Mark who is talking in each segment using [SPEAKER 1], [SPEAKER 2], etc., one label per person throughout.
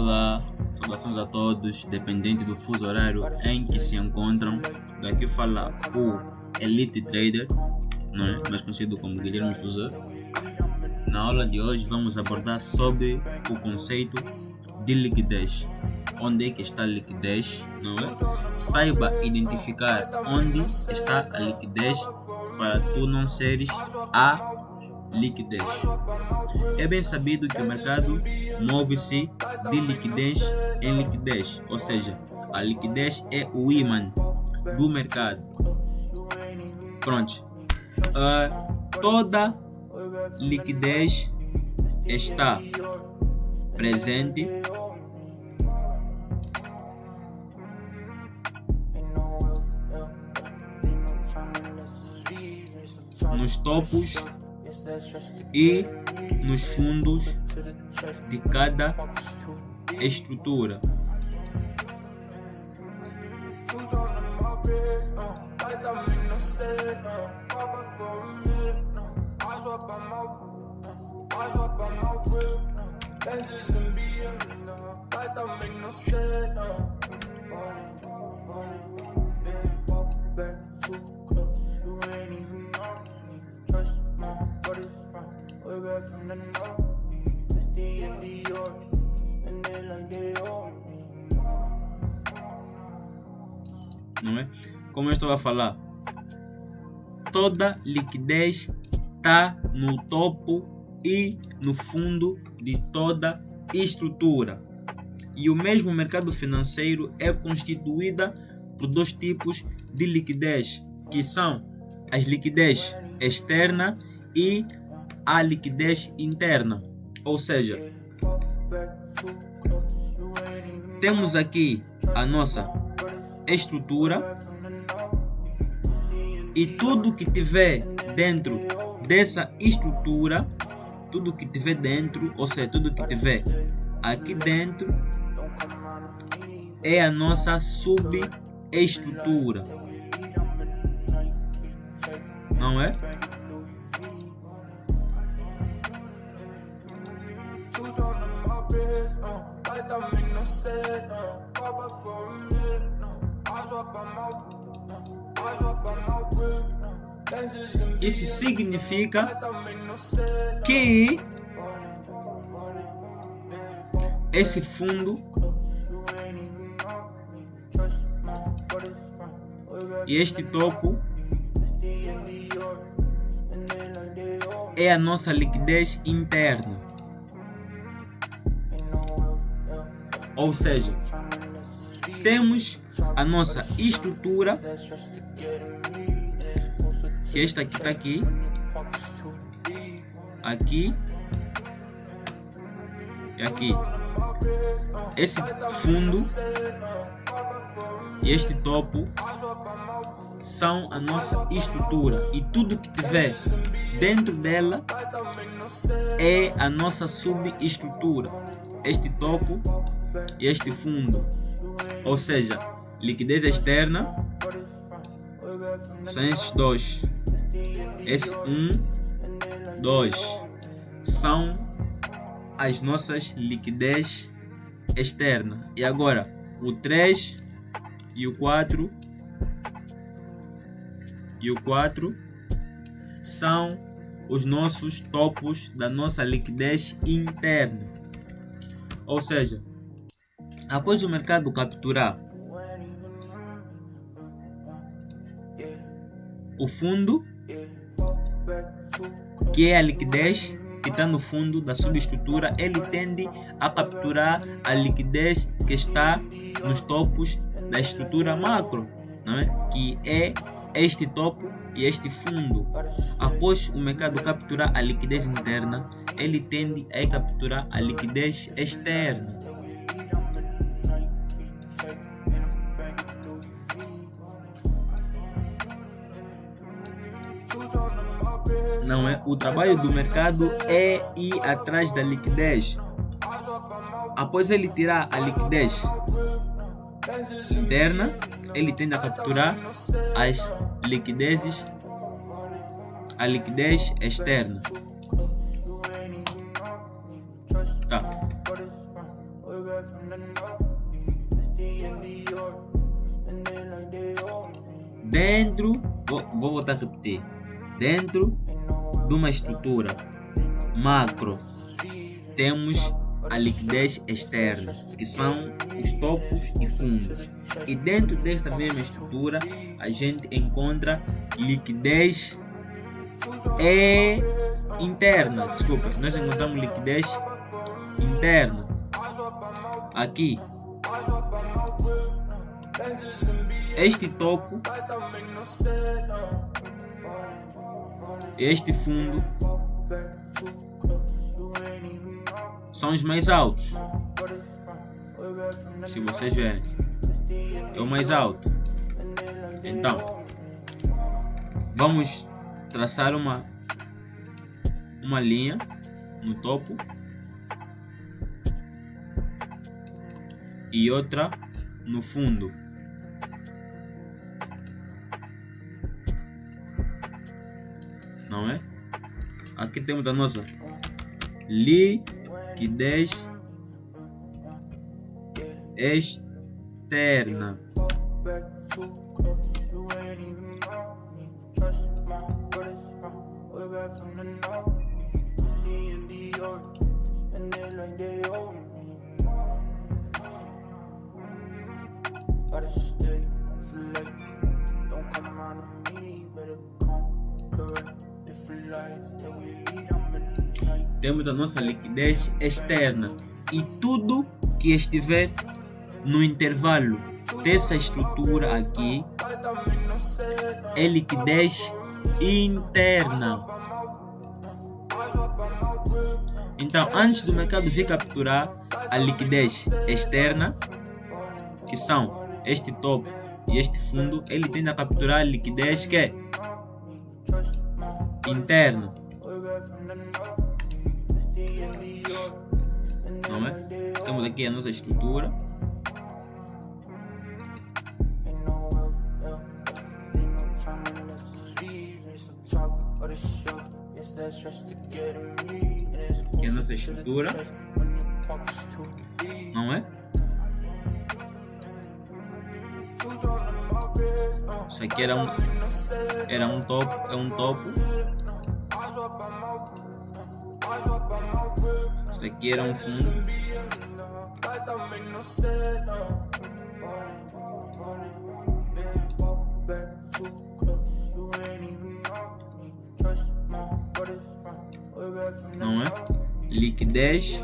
[SPEAKER 1] Olá, saudações a todos, dependente do fuso horário em que se encontram. Daqui fala o Elite Trader, não é? Mais conhecido como Guilherme José. Na aula de hoje vamos abordar sobre o conceito de liquidez. Onde é que está a liquidez, não é? Saiba identificar onde está a liquidez para tu não seres a liquidez. É bem sabido que o mercado move-se de liquidez em liquidez, ou seja, a liquidez é o imã do mercado. Pronto. Toda liquidez está presente nos topos e nos fundos de cada estrutura. Não é? Como eu estava a falar, toda liquidez está no topo e no fundo de toda estrutura. E o mesmo mercado financeiro é constituído por dois tipos de liquidez, que são as liquidez externa e a liquidez interna. Ou seja, temos aqui a nossa estrutura e tudo que tiver dentro dessa estrutura, tudo que tiver dentro, ou seja, tudo que tiver aqui dentro é a nossa subestrutura, não é? Isso significa que esse fundo e este topo é a nossa liquidez interna. Ou seja, temos a nossa estrutura, que esta aqui está aqui, aqui e aqui. Esse fundo e este topo são a nossa estrutura e tudo que tiver dentro dela é a nossa subestrutura. Este topo e este fundo, ou seja, liquidez externa são esses dois. Esse 1, 2 são as nossas liquidez externa. E agora o 3 e o 4 são os nossos topos da nossa liquidez interna. Ou seja, após o mercado capturar o fundo, que é a liquidez que está no fundo da subestrutura, ele tende a capturar a liquidez que está nos topos da estrutura macro, não é? Que é este topo e este fundo. Após o mercado capturar a liquidez interna, ele tende a capturar a liquidez externa. Não é? O trabalho do mercado é ir atrás da liquidez. Após ele tirar a liquidez interna, ele tende a capturar a liquidez externa. Tá. Dentro, vou voltar a repetir, dentro de uma estrutura macro temos a liquidez externa, que são os topos e fundos, e dentro desta mesma estrutura a gente encontra liquidez interna. Desculpa, nós encontramos liquidez interna aqui. Este topo, este fundo são os mais altos. Se vocês verem, é o mais alto. Então, vamos traçar uma linha no topo e outra no fundo. Não é? Aqui temos a nossa liquidez externa. Temos a nossa liquidez externa e tudo que estiver no intervalo dessa estrutura aqui é liquidez interna. Então, antes do mercado vir capturar a liquidez externa, que são este topo e este fundo, ele tende a capturar a liquidez que é interna. Não é? Temos aqui a nossa estrutura. Aqui é a nossa estrutura. Não é? Isso aqui era um topo, é um topo. Isso aqui era um fundo. Não é? Liquidez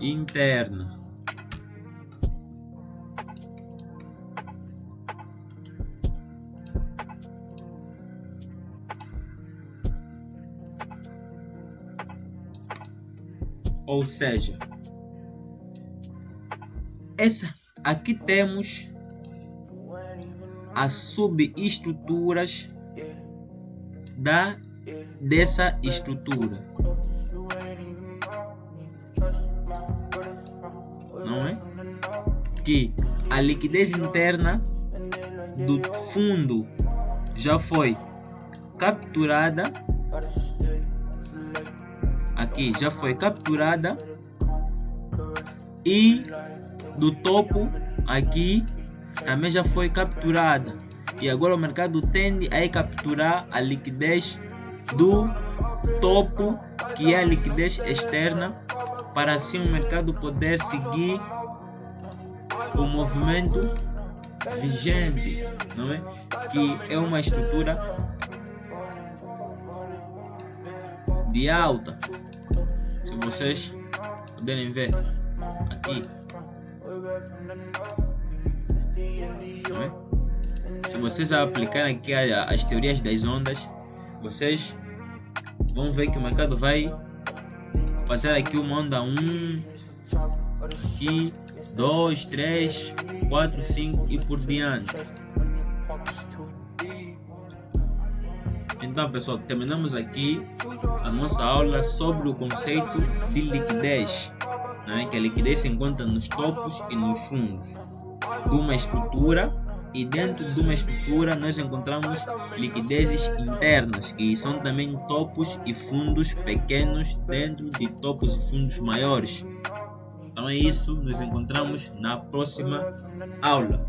[SPEAKER 1] interna. Ou seja, aqui temos as subestruturas dessa estrutura. Não é? Que a liquidez interna do fundo já foi capturada. Aqui já foi capturada e do topo aqui também já foi capturada, e agora o mercado tende a capturar a liquidez do topo, que é a liquidez externa, para assim o mercado poder seguir o movimento vigente, não é? Que é uma estrutura de alta. Se vocês puderem ver aqui, não é? Se vocês aplicarem aqui as teorias das ondas, vocês vão ver que o mercado vai fazer aqui uma onda 1, aqui 2, 3, 4, 5 e por diante. Então, pessoal, terminamos aqui a nossa aula sobre o conceito de liquidez, né? Que a liquidez se encontra nos topos e nos fundos de uma estrutura E dentro de uma estrutura nós encontramos liquidezes internas, que são também topos e fundos pequenos dentro de topos e fundos maiores. Então é isso, nos encontramos na próxima aula.